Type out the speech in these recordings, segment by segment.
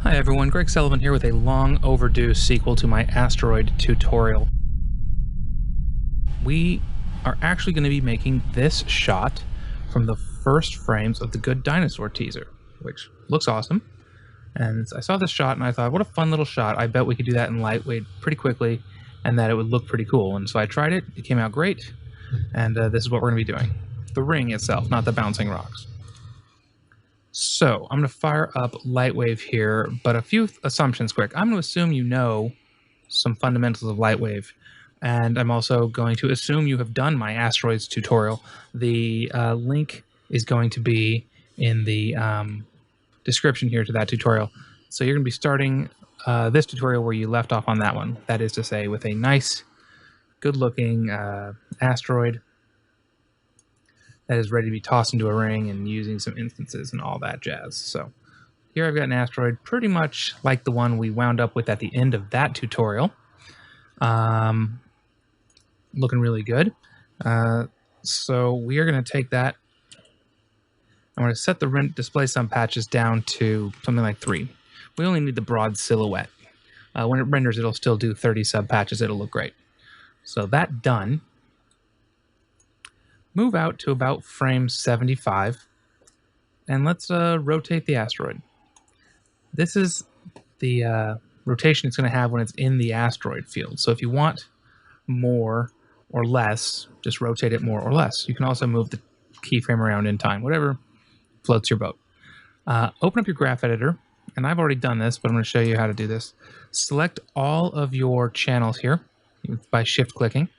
Hi everyone, Greg Sullivan here with a long overdue sequel to my Asteroid tutorial. We are actually going to be making this shot from the first frames of the Good Dinosaur teaser, which looks awesome. And I saw this shot and I thought, what a fun little shot. I bet we could do that in Lightwave pretty quickly and that it would look pretty cool. And so I tried it, it came out great, and this is what we're going to be doing. The ring itself, not the bouncing rocks. So I'm going to fire up Lightwave here, but a few assumptions quick. I'm going to assume you know some fundamentals of Lightwave, and I'm also going to assume you have done my Asteroids tutorial. The link is going to be in the description here to that tutorial. So you're going to be starting this tutorial where you left off on that one. That is to say, with a nice, good-looking asteroid that is ready to be tossed into a ring and using some instances and all that jazz. So here I've got an asteroid pretty much like the one we wound up with at the end of that tutorial. Looking really good. So we are going to take that. I'm going to set the display sum patches down to something like 3. We only need the broad silhouette. When it renders, it'll still do 30 sub patches. It'll look great. So that done. Move out to about frame 75, and let's rotate the asteroid. This is the rotation it's going to have when it's in the asteroid field. So if you want more or less, just rotate it more or less. You can also move the keyframe around in time, whatever floats your boat. Open up your graph editor, and I've already done this, but I'm going to show you how to do this. Select all of your channels here by shift clicking.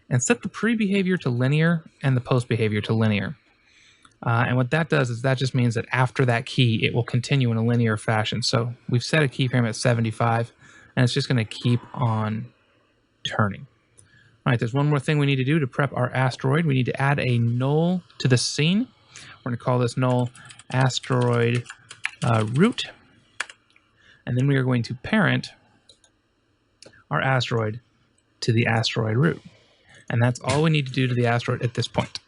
And set the pre-behavior to linear and the post-behavior to linear. And what that does is that just means that after that key, it will continue in a linear fashion. So we've set a keyframe at 75, and it's just going to keep on turning. All right, there's one more thing we need to do to prep our asteroid. We need to add a null to the scene. We're going to call this null asteroid root. And then we are going to parent our asteroid to the asteroid root. And that's all we need to do to the asteroid at this point.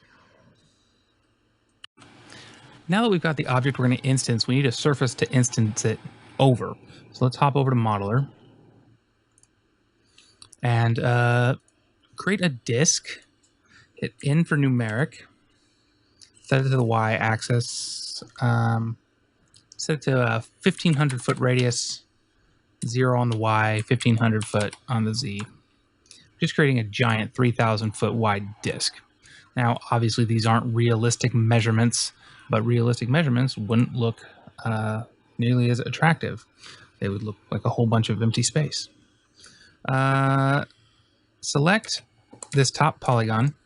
Now that we've got the object we're going to instance, we need a surface to instance it over. So let's hop over to Modeler and create a disk. Hit N for numeric. Set it to the y-axis. Set it to a 1,500 foot radius, 0 on the y, 1,500 foot on the z. Just creating a giant 3,000 foot wide disk. Now, obviously, these aren't realistic measurements, but realistic measurements wouldn't look nearly as attractive. They would look like a whole bunch of empty space. Select this top polygon,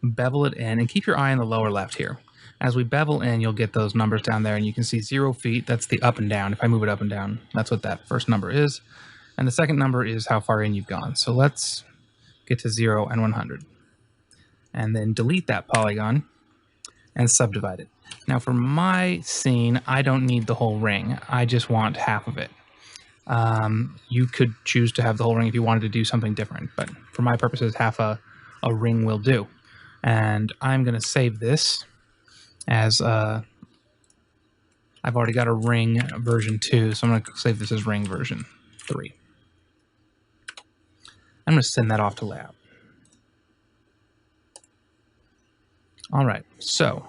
bevel it in, and keep your eye on the lower left here. As we bevel in, you'll get those numbers down there, and you can see 0 feet. That's the up and down. If I move it up and down, that's what that first number is. And the second number is how far in you've gone. So let's get to 0 and 100. And then delete that polygon and subdivide it. Now for my scene, I don't need the whole ring. I just want half of it. You could choose to have the whole ring if you wanted to do something different, but for my purposes, half a ring will do. And I'm going to save this as I've already got a ring version 2, so I'm going to save this as ring version 3. I'm going to send that off to lab. All right, so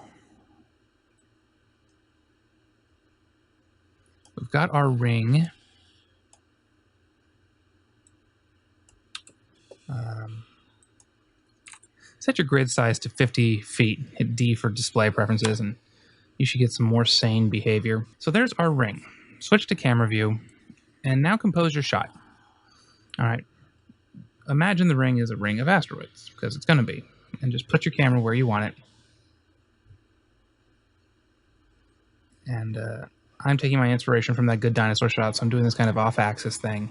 we've got our ring. Set your grid size to 50 feet. Hit D for display preferences, and you should get some more sane behavior. So there's our ring. Switch to camera view, and now compose your shot. All right. Imagine the ring is a ring of asteroids, because it's going to be. And just put your camera where you want it. And I'm taking my inspiration from that Good Dinosaur shot, so I'm doing this kind of off-axis thing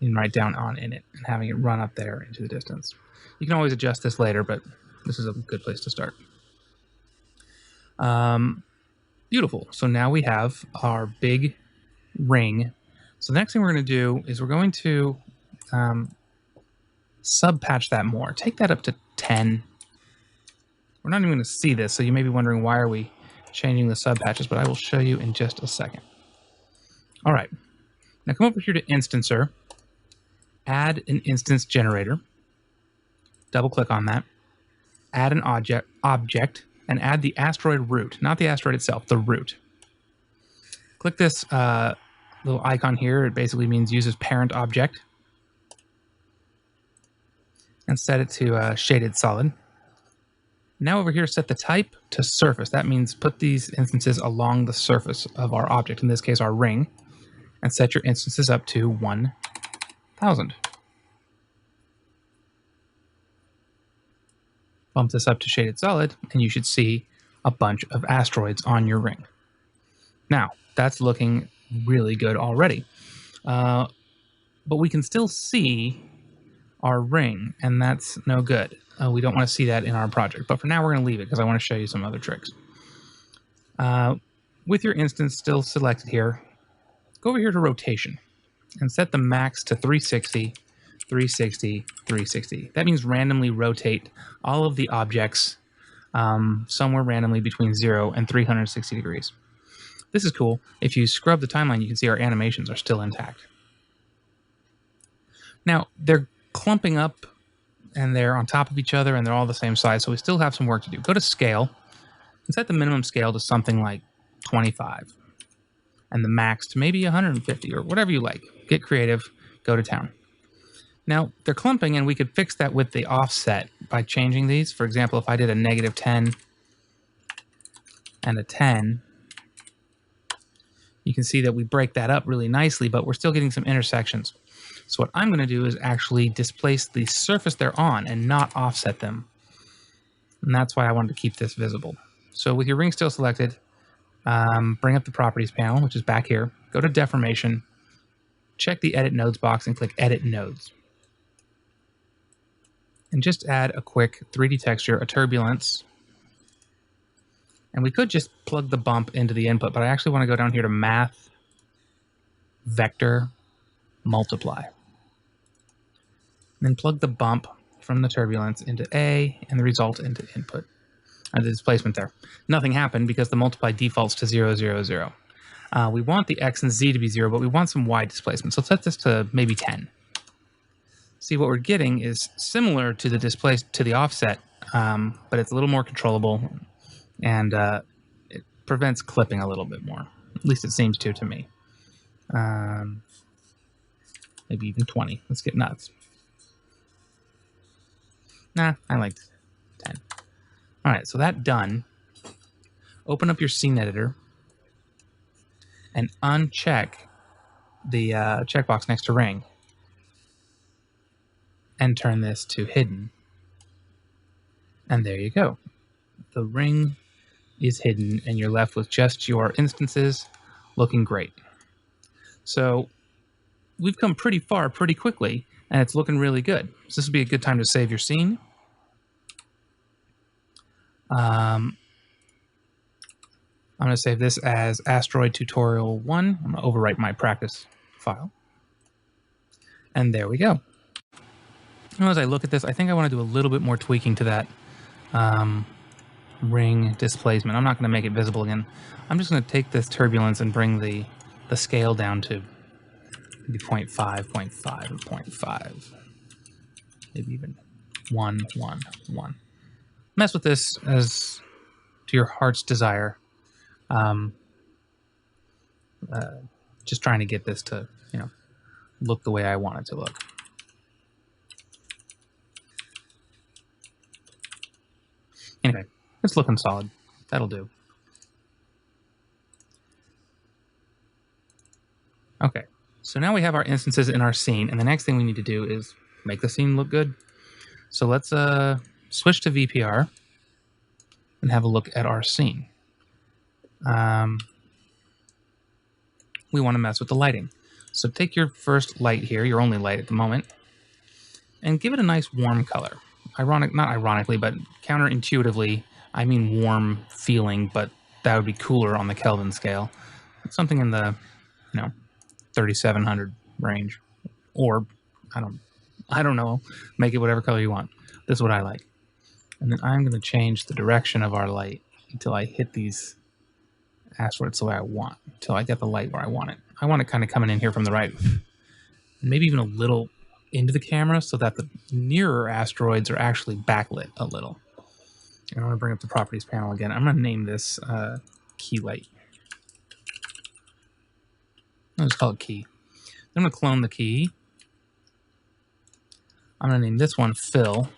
and right down on in it and having it run up there into the distance. You can always adjust this later, but this is a good place to start. Beautiful. So now we have our big ring. So the next thing we're going to do is we're going to sub-patch that more. Take that up to 10. We're not even going to see this, so you may be wondering why are we changing the sub-patches, but I will show you in just a second. All right. Now come over here to Instancer, add an instance generator, double click on that, add an object, and add the asteroid root, not the asteroid itself, the root. Click this little icon here. It basically means uses parent object, and set it to shaded solid. Now over here, set the type to surface. That means put these instances along the surface of our object, in this case our ring, and set your instances up to 1000. Bump this up to shaded solid, and you should see a bunch of asteroids on your ring. Now, that's looking really good already. But we can still see our ring, and that's no good. We don't want to see that in our project. But for now, we're going to leave it because I want to show you some other tricks. With your instance still selected here, go over here to rotation and set the max to 360, 360, 360. That means randomly rotate all of the objects somewhere randomly between 0 and 360 degrees. This is cool. If you scrub the timeline, you can see our animations are still intact. Now, they're clumping up and they're on top of each other and they're all the same size, so we still have some work to do. Go to Scale and set the minimum scale to something like 25 and the max to maybe 150 or whatever you like. Get creative, go to town. Now, they're clumping, and we could fix that with the offset by changing these. For example, if I did a -10 and a 10, you can see that we break that up really nicely, but we're still getting some intersections. So what I'm going to do is actually displace the surface they're on and not offset them. And that's why I wanted to keep this visible. So with your ring still selected, bring up the Properties panel, which is back here. Go to Deformation, check the Edit Nodes box, and click Edit Nodes. And just add a quick 3D texture, a turbulence. And we could just plug the bump into the input, but I actually want to go down here to Math, Vector, Multiply. And then plug the bump from the turbulence into A and the result into input. And the displacement there. Nothing happened because the multiply defaults to 0, 0, 0. We want the X and Z to be 0, but we want some Y displacement. So let's set this to maybe 10. See, what we're getting is similar to the offset, but it's a little more controllable, and it prevents clipping a little bit more. At least it seems to me. Maybe even 20. Let's get nuts. Nah, I liked 10. All right, so that done. Open up your scene editor and uncheck the checkbox next to ring and turn this to hidden. And there you go. The ring is hidden and you're left with just your instances looking great. So we've come pretty far pretty quickly, and it's looking really good. So this would be a good time to save your scene. I'm going to save this as Asteroid Tutorial 1. I'm going to overwrite my practice file. And there we go. Now, as I look at this, I think I want to do a little bit more tweaking to that ring displacement. I'm not going to make it visible again. I'm just going to take this turbulence and bring the scale down to maybe 0.5, 0.5, or 0.5. Maybe even 1, 1, 1. Mess with this as to your heart's desire. Just trying to get this to, look the way I want it to look. Anyway, it's looking solid. That'll do. Okay, so now we have our instances in our scene, and the next thing we need to do is make the scene look good. So let's switch to VPR and have a look at our scene. We want to mess with the lighting. So take your first light here, your only light at the moment, and give it a nice warm color. Not ironically, but counterintuitively, I mean warm feeling, but that would be cooler on the Kelvin scale. Something in the, 3700 range, or I don't know. Make it whatever color you want. This is what I like. And then I'm going to change the direction of our light until I hit these asteroids the way I want until I get the light where I want it. I want it kind of coming in here from the right, maybe even a little into the camera so that the nearer asteroids are actually backlit a little. And I'm going to bring up the properties panel again. I'm going to name this key light. I'll just call it key. I'm going to clone the key. I'm going to name this one fill,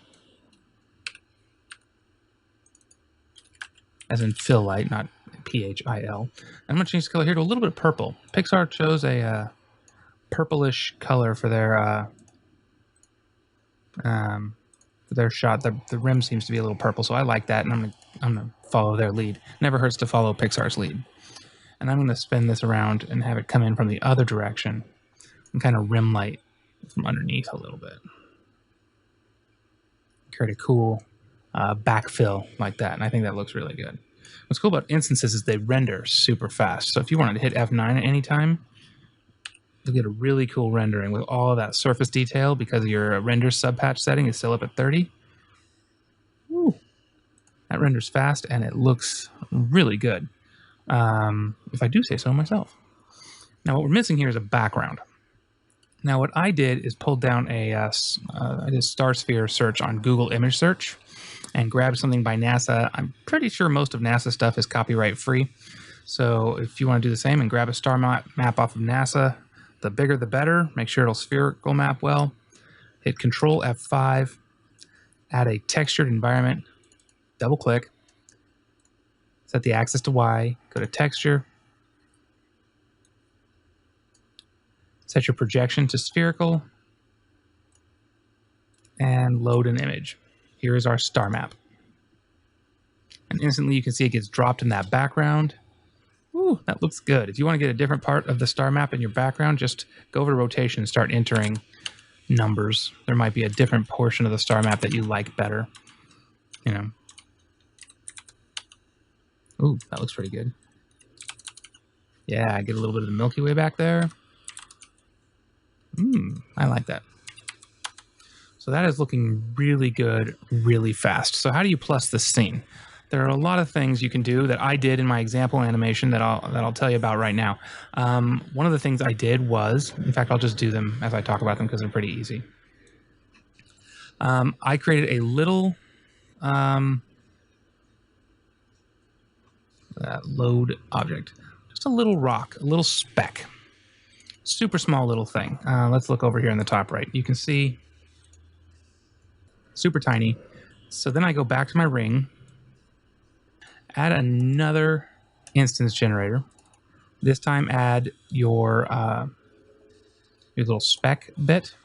as in fill light, not PHIL. I'm going to change the color here to a little bit of purple. Pixar chose a purplish color for their shot. The rim seems to be a little purple, so I like that, and I'm gonna follow their lead. Never hurts to follow Pixar's lead. And I'm gonna spin this around and have it come in from the other direction and kind of rim light from underneath a little bit. Create a cool backfill like that, and I think that looks really good. What's cool about instances is they render super fast. So if you wanted to hit F9 at any time, you'll get a really cool rendering with all of that surface detail because your render subpatch setting is still up at 30. Woo. That renders fast and it looks really good, if I do say so myself. Now what we're missing here is a background. Now what I did is pulled down I did a star sphere search on Google image search and grabbed something by NASA. I'm pretty sure most of NASA stuff is copyright free. So if you want to do the same and grab a star map off of NASA, the bigger the better. Make sure it'll spherical map well. Hit Control F5, add a textured environment, double click, set the axis to Y, go to texture, set your projection to spherical, and load an image. Here is our star map. And instantly you can see it gets dropped in that background. Ooh, that looks good. If you want to get a different part of the star map in your background, just go over to rotation and start entering numbers. There might be a different portion of the star map that you like better. You know. Ooh, that looks pretty good. Yeah, I get a little bit of the Milky Way back there. I like that. So that is looking really good, really fast. So how do you plus this scene? There are a lot of things you can do that I did in my example animation that I'll tell you about right now. One of the things I did was, in fact, I'll just do them as I talk about them because they're pretty easy. I created a little load object, just a little rock, a little speck, super small little thing. Let's look over here in the top right. You can see super tiny. So then I go back to my ring, add another instance generator. This time add your little speck bit.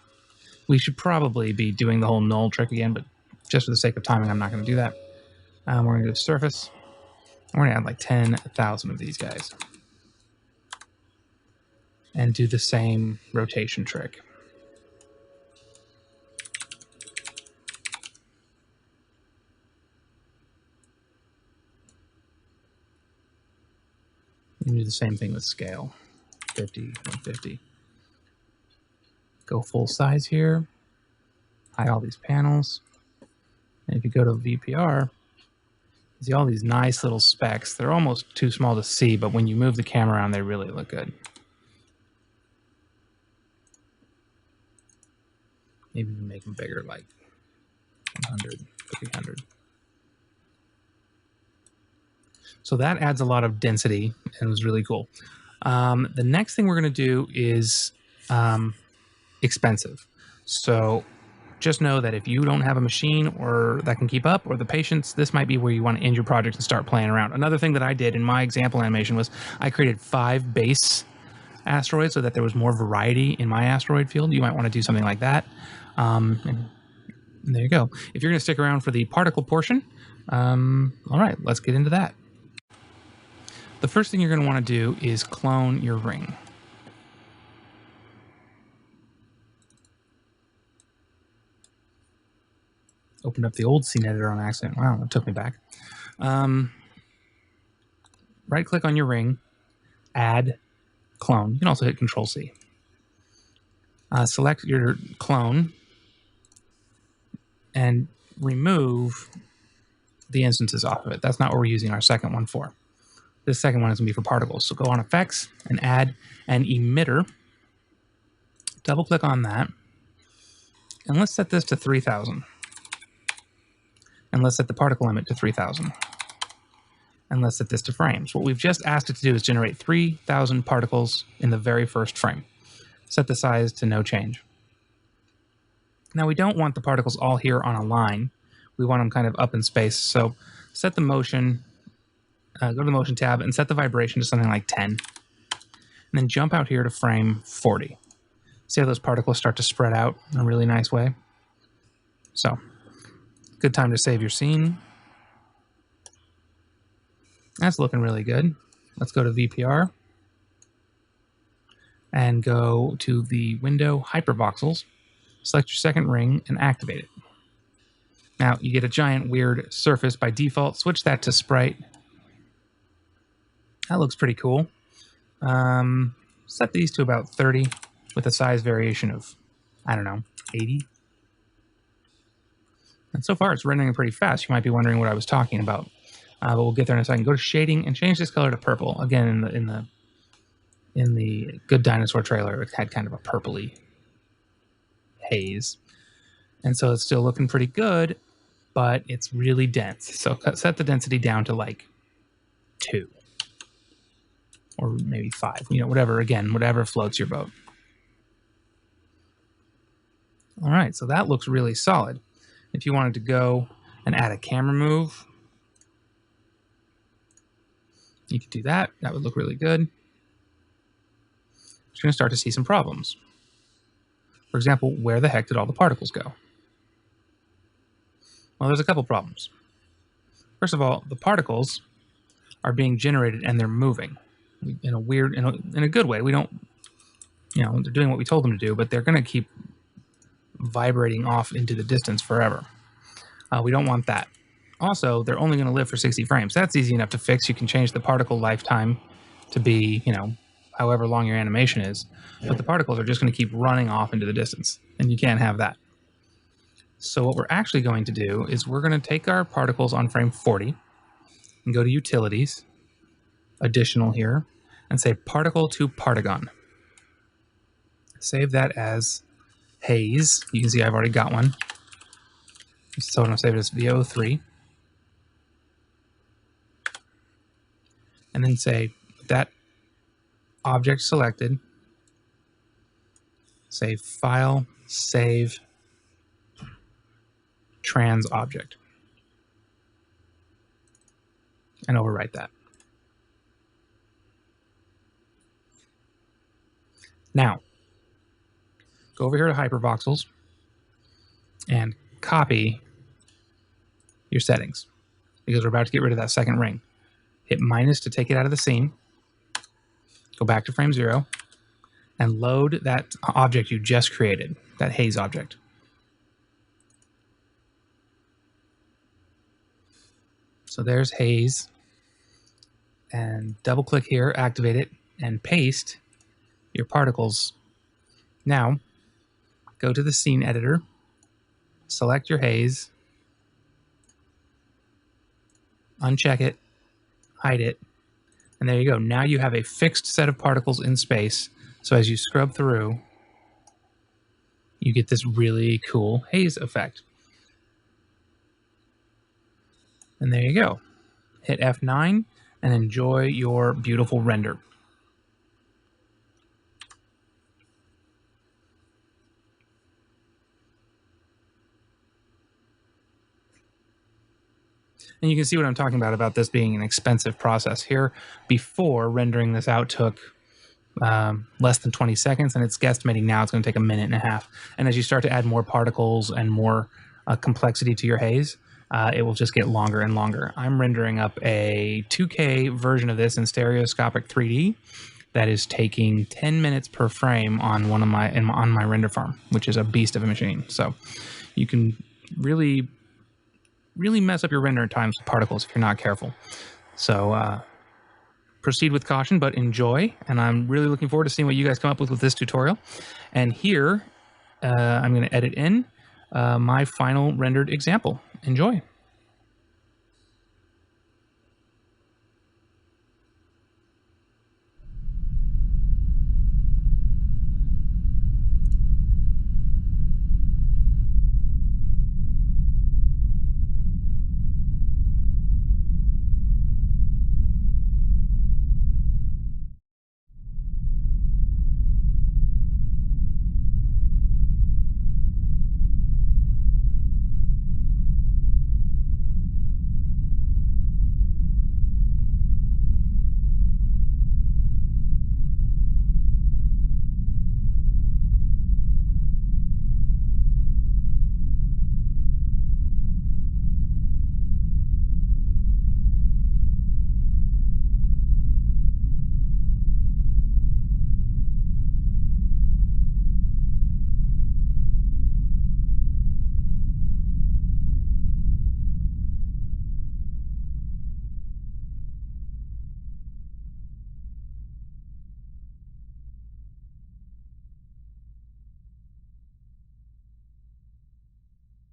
We should probably be doing the whole null trick again, but just for the sake of timing, I'm not going to do that. We're going to go to surface. We're going to add like 10,000 of these guys. And do the same rotation trick. You do the same thing with scale. 50, 150. Go full size here. Hide all these panels. And if you go to VPR, you see all these nice little specks. They're almost too small to see, but when you move the camera around, they really look good. Maybe even make them bigger, like 100, 300. So that adds a lot of density, and it was really cool. The next thing we're going to do is expensive. So just know that if you don't have a machine or that can keep up or the patience, this might be where you want to end your project and start playing around. Another thing that I did in my example animation was I created 5 base asteroids so that there was more variety in my asteroid field. You might want to do something like that. And there you go. If you're going to stick around for the particle portion, all right, let's get into that. The first thing you're going to want to do is clone your ring. Opened up the old scene editor on accident. Wow, that took me back. Right click on your ring, add clone. You can also hit Control C. Select your clone and remove the instances off of it. That's not what we're using our second one for. The second one is going to be for particles. So go on Effects and add an emitter. Double click on that. And let's set this to 3000. And let's set the particle limit to 3000. And let's set this to frames. What we've just asked it to do is generate 3000 particles in the very first frame. Set the size to no change. Now we don't want the particles all here on a line. We want them kind of up in space. So set the motion, go to the motion tab and set the vibration to something like 10. And then jump out here to frame 40. See how those particles start to spread out in a really nice way? So, good time to save your scene. That's looking really good. Let's go to VPR and go to the window Hypervoxels. Select your second ring and activate it. Now you get a giant weird surface by default. Switch that to sprite. That looks pretty cool. Set these to about 30 with a size variation of, I don't know, 80. And so far it's rendering pretty fast. You might be wondering what I was talking about. But we'll get there in a second. Go to shading and change this color to purple. Again, in the Good Dinosaur trailer, it had kind of a purpley haze. And so it's still looking pretty good, but it's really dense. So set the density down to like 2. Or maybe 5. You know, whatever floats your boat. All right, so that looks really solid. If you wanted to go and add a camera move, you could do that. That would look really good. You're going to start to see some problems. For example, where the heck did all the particles go? Well, there's a couple problems. First of all, the particles are being generated and they're moving in a good way. We don't, they're doing what we told them to do, but they're going to keep vibrating off into the distance forever. We don't want that. Also, they're only going to live for 60 frames. That's easy enough to fix. You can change the particle lifetime to be, however long your animation is. But the particles are just going to keep running off into the distance, and you can't have that. So what we're actually going to do is we're going to take our particles on frame 40 and go to Utilities, Additional here, and say Particle to Partigon. Save that as Haze. You can see I've already got one. So I'm going to save it as VO3. And then say that object selected, say File, Save, Trans Object, and overwrite that. Now, go over here to Hypervoxels and copy your settings because we're about to get rid of that second ring. Hit minus to take it out of the scene. Go back to frame 0 and load that object you just created, that haze object. So there's haze. And double click here, activate it, and paste your particles. Now, go to the scene editor, select your haze, uncheck it, hide it, and there you go. Now you have a fixed set of particles in space. So as you scrub through, you get this really cool haze effect. And there you go. Hit F9 and enjoy your beautiful render. And you can see what I'm talking about this being an expensive process here. Before, rendering this out took less than 20 seconds, and it's guesstimating now it's going to take a minute and a half. And as you start to add more particles and more complexity to your haze, it will just get longer and longer. I'm rendering up a 2K version of this in stereoscopic 3D that is taking 10 minutes per frame on on my render farm, which is a beast of a machine. So you can really mess up your render times with particles if you're not careful. So proceed with caution, but enjoy. And I'm really looking forward to seeing what you guys come up with this tutorial. And here, I'm going to edit in my final rendered example. Enjoy.